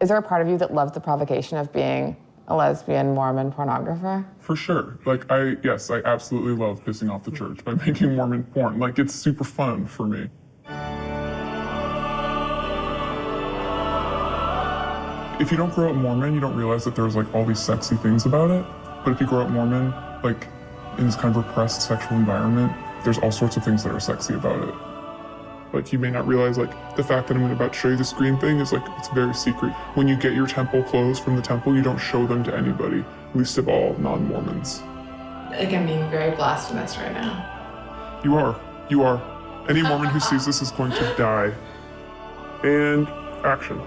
Is there a part of you that loves the provocation of being a lesbian Mormon pornographer? For sure. Yes, I absolutely love pissing off the church by making Mormon porn. It's super fun for me. If you don't grow up Mormon, you don't realize that there's all these sexy things about it. But if you grow up Mormon, in this kind of repressed sexual environment, there's all sorts of things that are sexy about it. You may not realize, the fact that I'm about to show you the screen thing is, it's very secret. When you get your temple clothes from the temple, you don't show them to anybody, least of all non-Mormons. I'm being very blasphemous right now. You are. Any Mormon who sees this is going to die. And action.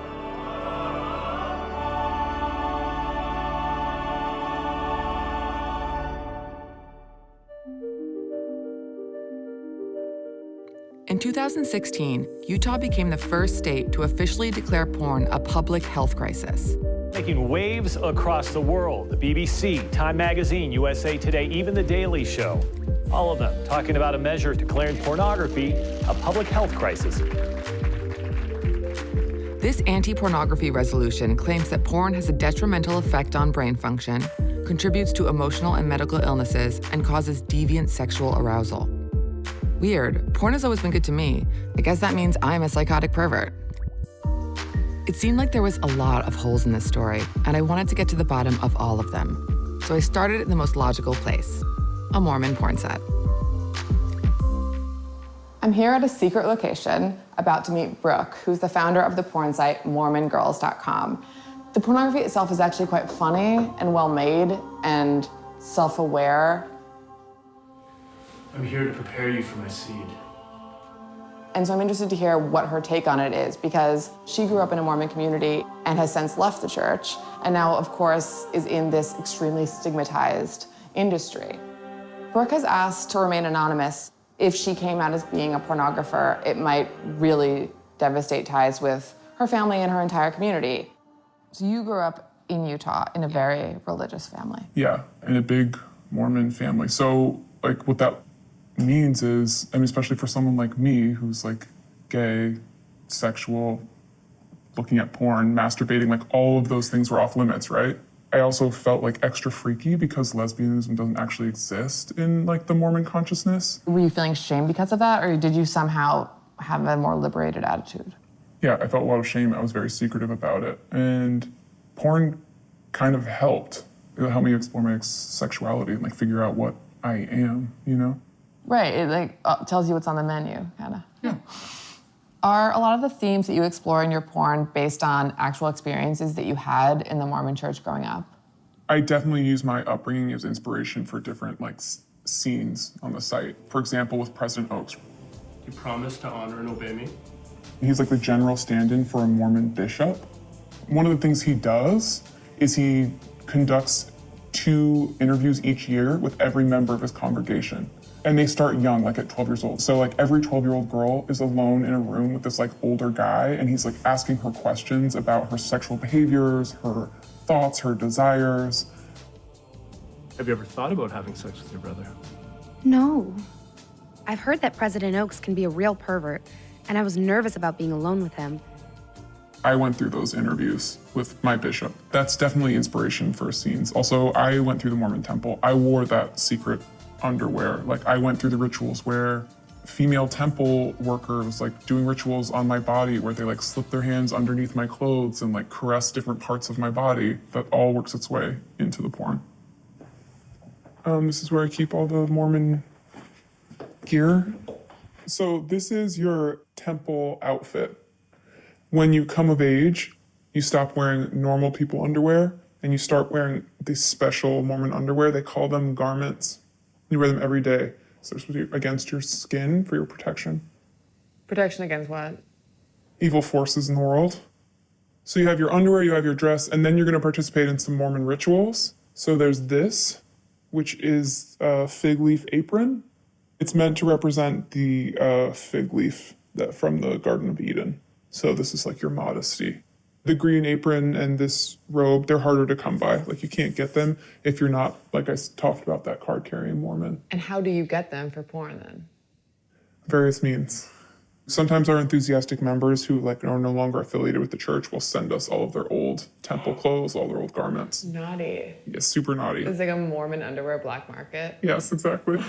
In 2016, Utah became the first state to officially declare porn a public health crisis. Making waves across the world. The BBC, Time Magazine, USA Today, even The Daily Show. All of them talking about a measure declaring pornography a public health crisis. This anti-pornography resolution claims that porn has a detrimental effect on brain function, contributes to emotional and medical illnesses, and causes deviant sexual arousal. Weird, porn has always been good to me. I guess that means I'm a psychotic pervert. It seemed like there was a lot of holes in this story, and I wanted to get to the bottom of all of them. So I started in the most logical place, a Mormon porn set. I'm here at a secret location, about to meet Brooke, who's the founder of the porn site MormonGirls.com. The pornography itself is actually quite funny and well-made and self-aware. I'm here to prepare you for my seed. And so I'm interested to hear what her take on it is, because she grew up in a Mormon community and has since left the church, and now, of course, is in this extremely stigmatized industry. Brooke has asked to remain anonymous. If she came out as being a pornographer, it might really devastate ties with her family and her entire community. So you grew up in Utah in a very religious family. Yeah, in a big Mormon family. So, what that means is, especially for someone like me who's gay, sexual, looking at porn, masturbating, all of those things were off limits, right? I also felt extra freaky because lesbianism doesn't actually exist in the Mormon consciousness. Were you feeling shame because of that, or did you somehow have a more liberated attitude? Yeah, I felt a lot of shame. I was very secretive about it. And porn kind of helped. It helped me explore my sexuality and figure out what I am, Right, it tells you what's on the menu, kind of. Yeah. Are a lot of the themes that you explore in your porn based on actual experiences that you had in the Mormon church growing up? I definitely use my upbringing as inspiration for different scenes on the site. For example, with President Oaks. You promise to honor and obey me? He's the general stand-in for a Mormon bishop. One of the things he does is he conducts 2 interviews each year with every member of his congregation. And they start young, at 12 years old. So every 12-year-old girl is alone in a room with this older guy, and he's asking her questions about her sexual behaviors, her thoughts, her desires. Have you ever thought about having sex with your brother? No. I've heard that President Oaks can be a real pervert, and I was nervous about being alone with him. I went through those interviews with my bishop. That's definitely inspiration for scenes. Also, I went through the Mormon temple. I wore that secret underwear. I went through the rituals where female temple workers doing rituals on my body where they slip their hands underneath my clothes and caress different parts of my body. That all works its way into the porn. This is where I keep all the Mormon gear. So this is your temple outfit. When you come of age, you stop wearing normal people underwear and you start wearing these special Mormon underwear. They call them garments. You wear them every day. So they're supposed to be against your skin for your protection. Protection against what? Evil forces in the world. So you have your underwear, you have your dress, and then you're going to participate in some Mormon rituals. So there's this, which is a fig leaf apron. It's meant to represent the fig leaf from the Garden of Eden. So this is your modesty. The green apron and this robe, they're harder to come by. You can't get them if you're not, like I talked about, that card-carrying Mormon. And how do you get them for porn, then? Various means. Sometimes our enthusiastic members who like are no longer affiliated with the church will send us all of their old temple clothes, all their old garments. Naughty. Yeah, super naughty. It's like a Mormon underwear black market. Yes, exactly.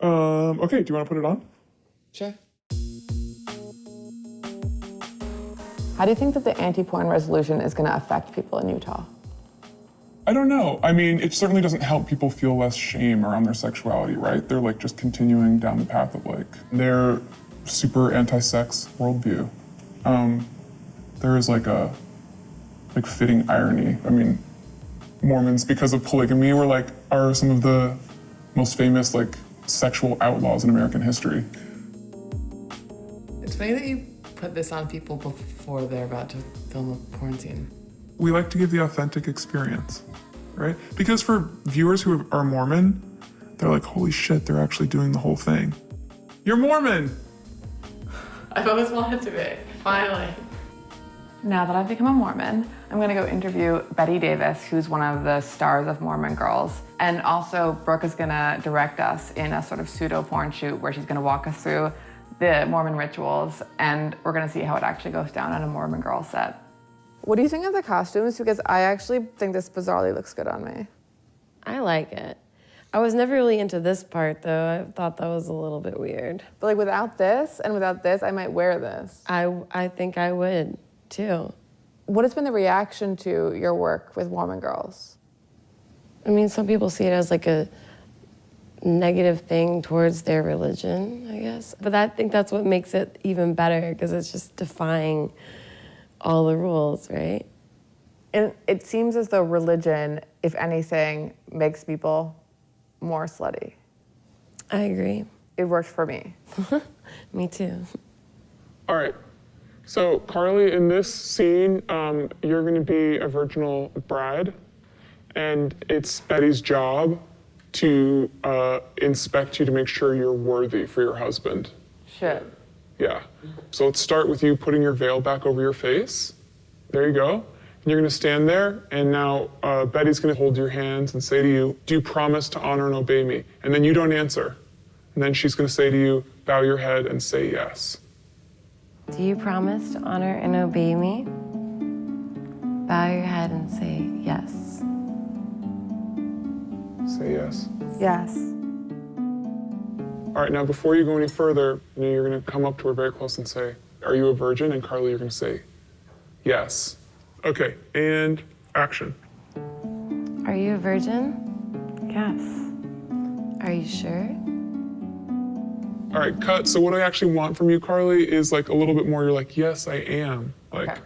Okay, do you want to put it on? Sure. How do you think that the anti-porn resolution is going to affect people in Utah? I don't know. I mean, it certainly doesn't help people feel less shame around their sexuality, right? They're like just continuing down the path of like their super anti-sex worldview. There is like a fitting irony. I mean, Mormons, because of polygamy, are some of the most famous like sexual outlaws in American history. It's funny that you put this on people before they're about to film a porn scene. We like to give the authentic experience, right? Because for viewers who are Mormon, they're like, holy shit, they're actually doing the whole thing. You're Mormon! I've always wanted to be, finally. Now that I've become a Mormon, I'm gonna go interview Betty Davis, who's one of the stars of Mormon Girls. And also, Brooke is gonna direct us in a sort of pseudo-porn shoot where she's gonna walk us through the Mormon rituals, and we're gonna see how it actually goes down on a Mormon Girl set. What do you think of the costumes? Because I actually think this bizarrely looks good on me. I like it. I was never really into this part, though. I thought that was a little bit weird. But like without this and without this, I might wear this. I think I would, too. What has been the reaction to your work with Mormon Girls? I mean, some people see it as like a negative thing towards their religion, I guess. But I think that's what makes it even better, because it's just defying all the rules, right? And it seems as though religion, if anything, makes people more slutty. I agree. It worked for me. Me too. All right. So, Carly, in this scene, you're going to be a virginal bride, and it's Betty's job to inspect you to make sure you're worthy for your husband. Shit. Yeah. So let's start with you putting your veil back over your face. There you go. And you're going to stand there, and now Betty's going to hold your hands and say to you, do you promise to honor and obey me? And then you don't answer. And then she's going to say to you, bow your head and say yes. Do you promise to honor and obey me? Bow your head and say yes. Say yes. Yes. All right, now before you go any further, you're going to come up to her very close and say, are you a virgin? And Carly, you're going to say, yes. Okay, and action. Are you a virgin? Yes. Are you sure? All right, cut. So what I actually want from you, Carly, is like a little bit more, you're like, yes, I am. Like, Okay.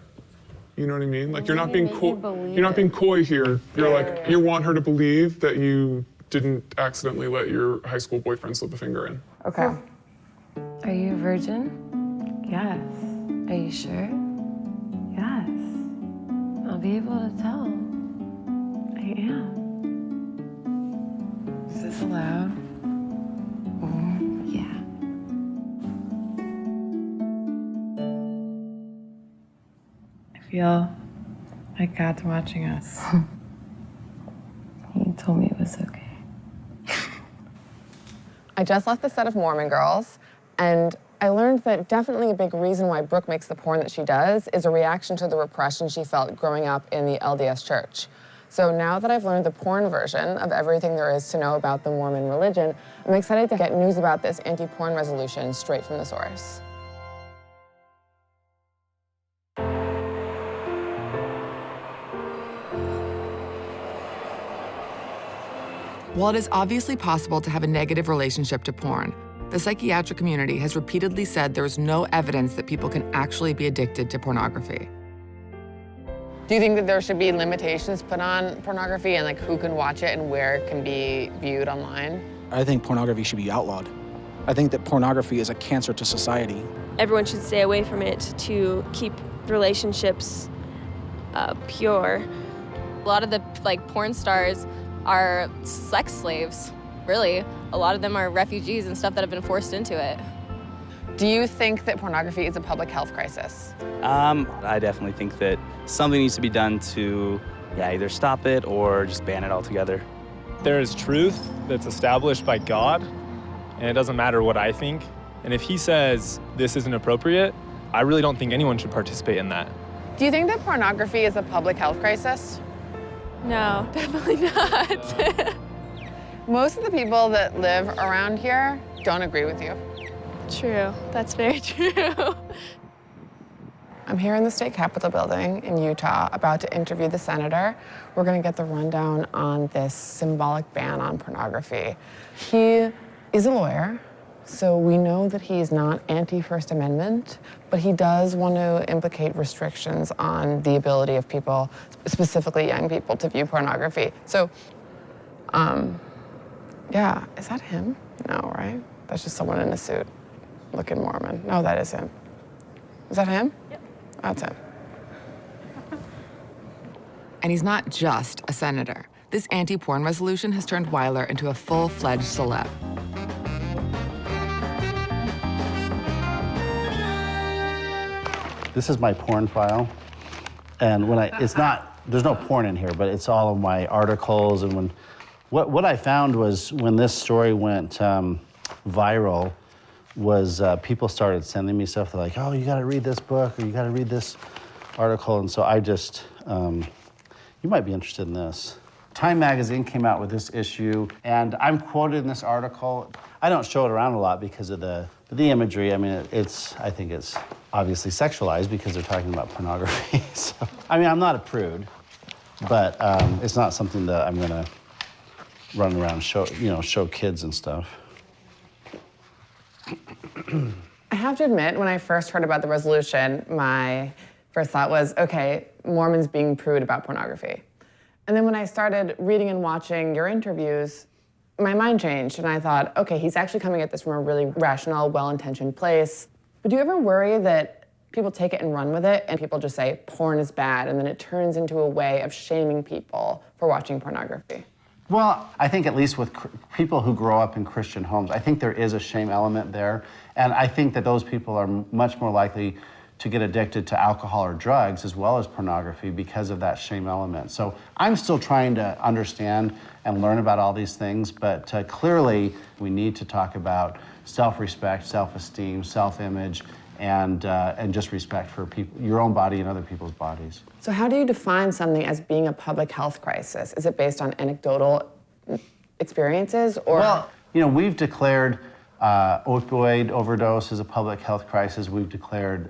You know what I mean? Like, you're not Maybe being make you coy. believe You're not being it. coy here. You're Yeah, like, yeah, yeah. you want her to believe that you didn't accidentally let your high school boyfriend slip a finger in. Okay. Are you a virgin? Yes. Are you sure? Yes. I'll be able to tell. I am. Is this allowed? Yeah. I feel like God's watching us. He told me it was okay. I just left the set of Mormon Girls, and I learned that definitely a big reason why Brooke makes the porn that she does is a reaction to the repression she felt growing up in the LDS church. So now that I've learned the porn version of everything there is to know about the Mormon religion, I'm excited to get news about this anti-porn resolution straight from the source. While it is obviously possible to have a negative relationship to porn, the psychiatric community has repeatedly said there is no evidence that people can actually be addicted to pornography. Do you think that there should be limitations put on pornography and like who can watch it and where it can be viewed online? I think pornography should be outlawed. I think that pornography is a cancer to society. Everyone should stay away from it to keep relationships pure. A lot of the porn stars are sex slaves, really. A lot of them are refugees and stuff that have been forced into it. Do you think that pornography is a public health crisis? I definitely think that something needs to be done to either stop it or just ban it altogether. There is truth that's established by God, and it doesn't matter what I think. And if he says this isn't appropriate, I really don't think anyone should participate in that. Do you think that pornography is a public health crisis? No, definitely not. Most of the people that live around here don't agree with you. True, that's very true. I'm here in the state capitol building in Utah, about to interview the senator. We're gonna get the rundown on this symbolic ban on pornography. He is a lawyer, so we know that he's not anti-First Amendment, but he does want to implicate restrictions on the ability of people, specifically young people, to view pornography. So, yeah, is that him? No, right? That's just someone in a suit looking Mormon. No, that is him. Is that him? Yep. That's him. And he's not just a senator. This anti-porn resolution has turned Weiler into a full-fledged celeb. This is my porn file. And there's no porn in here, but it's all of my articles. And what I found was when this story went viral, was people started sending me stuff. They're like, oh, you gotta read this book, or you gotta read this article. And so I just, you might be interested in this. Time magazine came out with this issue, and I'm quoted in this article. I don't show it around a lot because of the imagery. I mean, I think it's obviously sexualized because they're talking about pornography. So, I mean, I'm not a prude, but it's not something that I'm gonna run around and show kids and stuff. I have to admit, when I first heard about the resolution, my first thought was, okay, Mormons being prude about pornography. And then when I started reading and watching your interviews, my mind changed, and I thought, okay, he's actually coming at this from a really rational, well-intentioned place. But do you ever worry that people take it and run with it, and people just say porn is bad, and then it turns into a way of shaming people for watching pornography? Well, I think at least with people who grow up in Christian homes, I think there is a shame element there. And I think that those people are much more likely to get addicted to alcohol or drugs as well as pornography because of that shame element. So I'm still trying to understand and learn about all these things, but clearly we need to talk about self-respect, self-esteem, self-image, and just respect for your own body and other people's bodies. So how do you define something as being a public health crisis? Is it based on anecdotal experiences, or? Well, we've declared opioid overdose as a public health crisis. We've declared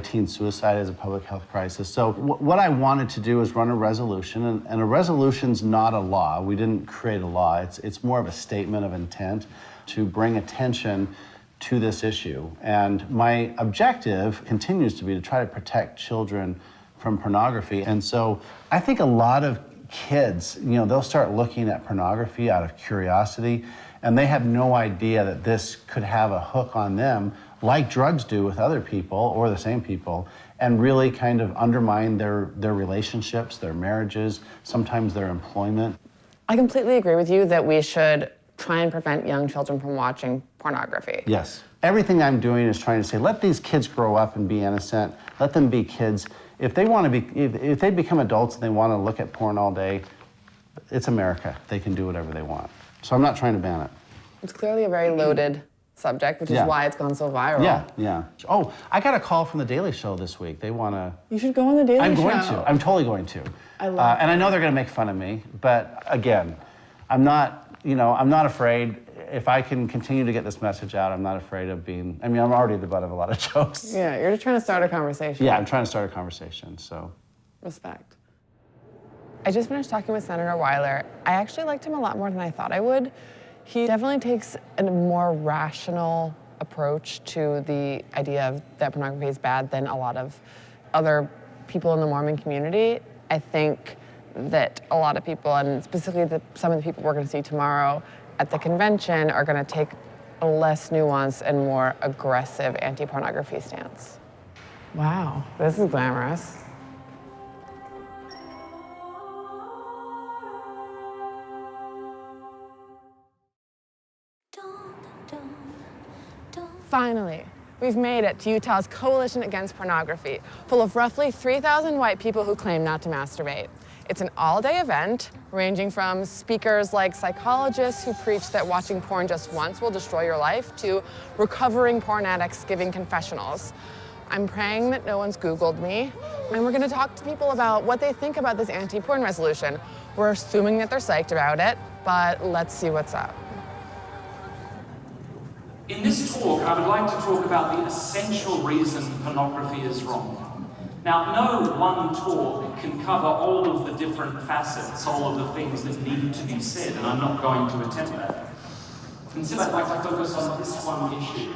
teen suicide as a public health crisis. So what I wanted to do is run a resolution, and a resolution's not a law. We didn't create a law. It's more of a statement of intent to bring attention to this issue. And my objective continues to be to try to protect children from pornography. And so I think a lot of kids, they'll start looking at pornography out of curiosity, and they have no idea that this could have a hook on them, like drugs do with other people or the same people, and really kind of undermine their relationships, their marriages, sometimes their employment. I completely agree with you that we should try and prevent young children from watching pornography. Yes. Everything I'm doing is trying to say, let these kids grow up and be innocent. Let them be kids. If they want to be, if they become adults and they want to look at porn all day, it's America. They can do whatever they want. So I'm not trying to ban it. It's clearly a very loaded subject, which is why it's gone so viral. Yeah. Oh, I got a call from The Daily Show this week. They want to... You should go on The Daily Show. I'm going to. I'm totally going to. I love and I know they're going to make fun of me, but again, I'm not afraid. If I can continue to get this message out, I'm not afraid of being... I'm already the butt of a lot of jokes. Yeah, you're just trying to start a conversation. Yeah, I'm trying to start a conversation, so... Respect. I just finished talking with Senator Weiler. I actually liked him a lot more than I thought I would. He definitely takes a more rational approach to the idea of that pornography is bad than a lot of other people in the Mormon community. I think that a lot of people, and specifically some of the people we're going to see tomorrow at the convention, are going to take a less nuanced and more aggressive anti-pornography stance. Wow, this is glamorous. Finally, we've made it to Utah's Coalition Against Pornography, full of roughly 3,000 white people who claim not to masturbate. It's an all-day event ranging from speakers like psychologists who preach that watching porn just once will destroy your life to recovering porn addicts giving confessionals. I'm praying that no one's Googled me, and we're gonna talk to people about what they think about this anti-porn resolution. We're assuming that they're psyched about it, but let's see what's up. In this talk, I would like to talk about the essential reason pornography is wrong. Now, no one talk can cover all of the different facets, all of the things that need to be said, and I'm not going to attempt that. Instead, I'd like to focus on this one issue.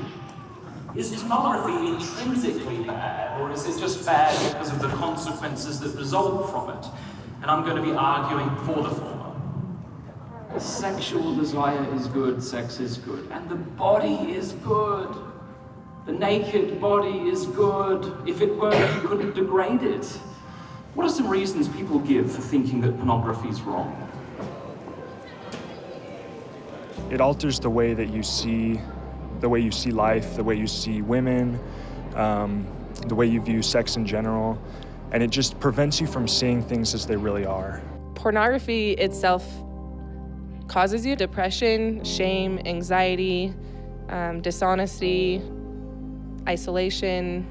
Is pornography intrinsically bad, or is it just bad because of the consequences that result from it? And I'm going to be arguing for the former. Sexual desire is good, sex is good, and the body is good. The naked body is good. If it weren't, you couldn't degrade it. What are some reasons people give for thinking that pornography is wrong? It alters the way that you see, life, the way you see women, the way you view sex in general, and it just prevents you from seeing things as they really are. Pornography itself causes you depression, shame, anxiety, dishonesty, isolation.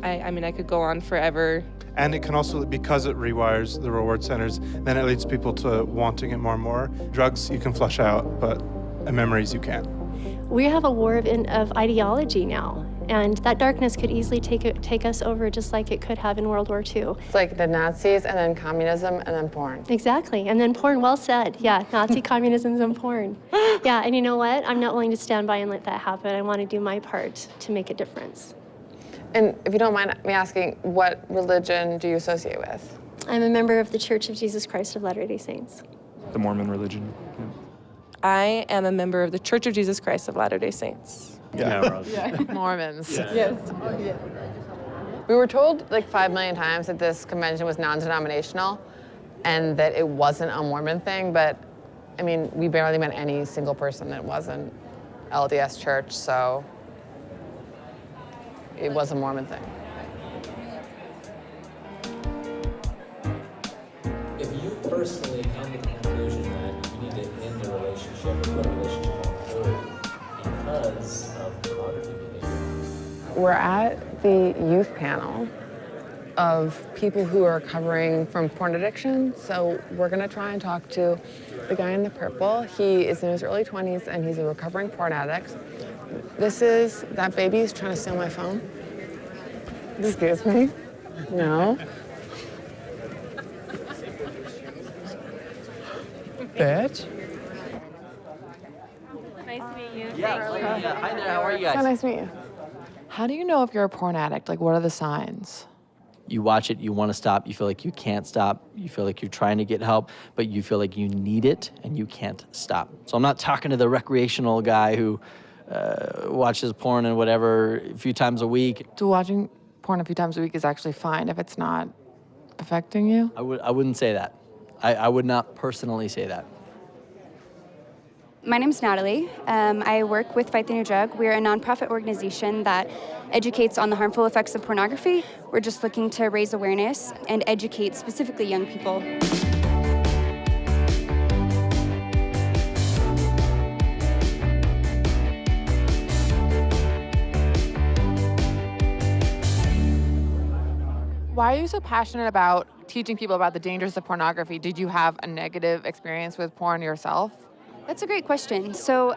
I mean, I could go on forever. And it can also, because it rewires the reward centers, then it leads people to wanting it more and more. Drugs you can flush out, but memories you can't. We have a war of ideology now, and that darkness could easily take us over just like it could have in World War II. It's like the Nazis, and then communism, and then porn. Exactly, and then porn, well said. Yeah, Nazi communism and porn. Yeah, and you know what? I'm not willing to stand by and let that happen. I want to do my part to make a difference. And if you don't mind me asking, what religion do you associate with? I'm a member of the Church of Jesus Christ of Latter-day Saints. The Mormon religion. Yeah. I am a member of the Church of Jesus Christ of Latter-day Saints. Yeah. Mormons. Yeah. Yes. We were told like 5 million times that this convention was non-denominational and that it wasn't a Mormon thing, but I mean, we barely met any single person that wasn't LDS Church, so it was a Mormon thing. If you personally come to the conclusion that you need to end the relationship or put a relationship on hold because of pornography behavior. We're at the youth panel of people who are recovering from porn addiction. So we're gonna try and talk to the guy in the purple. He is in his early 20s and he's a recovering porn addict. That baby's trying to steal my phone. Excuse me? No. Bitch. Nice to meet you. Yeah, hi there, how are you guys? So nice to meet you. How do you know if you're a porn addict? Like, what are the signs? You watch it, you want to stop, you feel like you can't stop, you feel like you're trying to get help, but you feel like you need it and you can't stop. So I'm not talking to the recreational guy who watches porn and whatever a few times a week. So watching porn a few times a week is actually fine if it's not affecting you? I wouldn't say that. I would not personally say that. My name's Natalie. I work with Fight the New Drug. We're a nonprofit organization that educates on the harmful effects of pornography. We're just looking to raise awareness and educate specifically young people. Why are you so passionate about teaching people about the dangers of pornography? Did you have a negative experience with porn yourself? That's a great question. So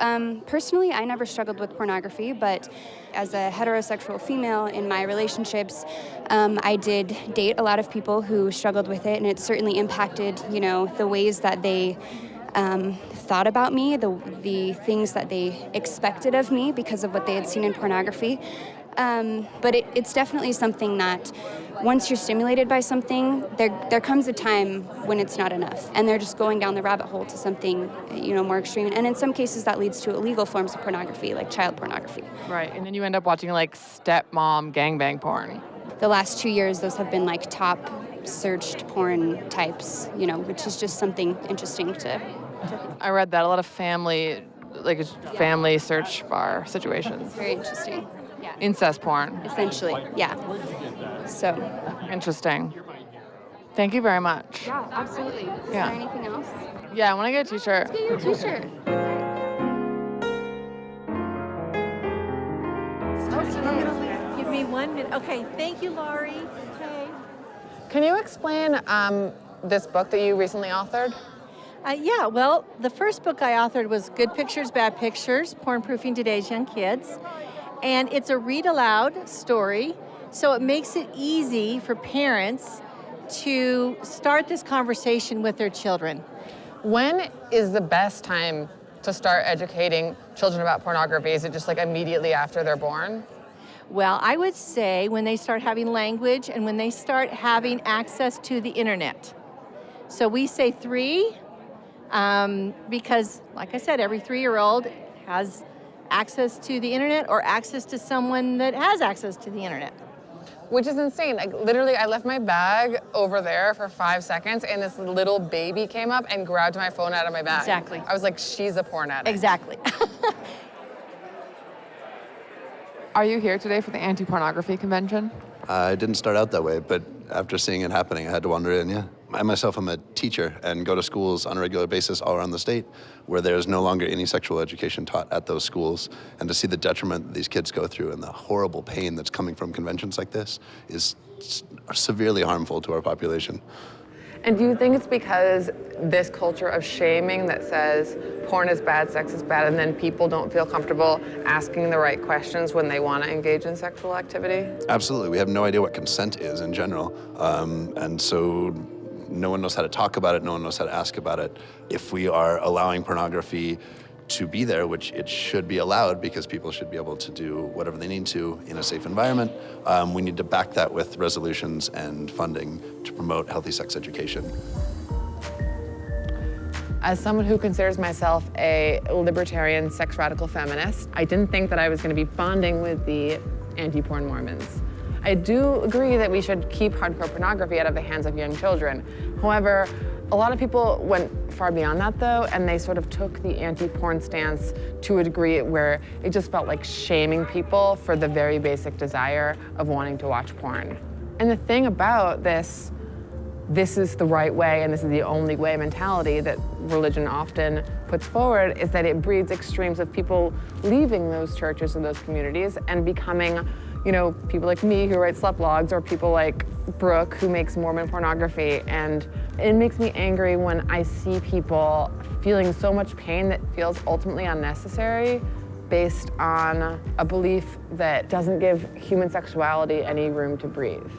personally, I never struggled with pornography, but as a heterosexual female in my relationships, I did date a lot of people who struggled with it, and it certainly impacted, the ways that they thought about me, the things that they expected of me because of what they had seen in pornography. But it's definitely something that once you're stimulated by something, there comes a time when it's not enough, and they're just going down the rabbit hole to something, more extreme. And in some cases, that leads to illegal forms of pornography, like child pornography. Right, and then you end up watching like stepmom gangbang porn. The last 2 years, those have been like top searched porn types, which is just something interesting to. I read that a lot of family search bar situations. Very interesting. Incest porn. Essentially, yeah. So. Interesting. Thank you very much. Yeah, absolutely. Is there anything else? Yeah, I want to get a t-shirt. Let's get you a t-shirt. Okay. Give me 1 minute. Okay, thank you, Laurie. Okay. Can you explain this book that you recently authored? Yeah, well, the first book I authored was Good Pictures, Bad Pictures, Porn-Proofing Today's Young Kids. And it's a read-aloud story, so it makes it easy for parents to start this conversation with their children. When is the best time to start educating children about pornography? Is it just like immediately after they're born? Well, I would say when they start having language and when they start having access to the internet. So we say 3, because, like I said, every 3-year-old has access to the internet or access to someone that has access to the internet. Which is insane. Like, literally, I left my bag over there for 5 seconds, and this little baby came up and grabbed my phone out of my bag. Exactly. I was like, she's a porn addict. Exactly. Are you here today for the anti-pornography convention? I didn't start out that way, but after seeing it happening, I had to wander in, yeah. I myself am a teacher and go to schools on a regular basis all around the state where there's no longer any sexual education taught at those schools. And to see the detriment that these kids go through and the horrible pain that's coming from conventions like this is severely harmful to our population. And do you think it's because this culture of shaming that says porn is bad, sex is bad, and then people don't feel comfortable asking the right questions when they want to engage in sexual activity? Absolutely. We have no idea what consent is in general. And so no one knows how to talk about it, no one knows how to ask about it. If we are allowing pornography to be there, which it should be allowed because people should be able to do whatever they need to in a safe environment, we need to back that with resolutions and funding to promote healthy sex education. As someone who considers myself a libertarian sex radical feminist, I didn't think that I was going to be bonding with the anti-porn Mormons. I do agree that we should keep hardcore pornography out of the hands of young children. However, a lot of people went far beyond that though, and they sort of took the anti-porn stance to a degree where it just felt like shaming people for the very basic desire of wanting to watch porn. And the thing about this is the right way and this is the only way mentality that religion often puts forward is that it breeds extremes of people leaving those churches or those communities and becoming, you know, people like me who write slut blogs or people like Brooke who makes Mormon pornography. And it makes me angry when I see people feeling so much pain that feels ultimately unnecessary based on a belief that doesn't give human sexuality any room to breathe.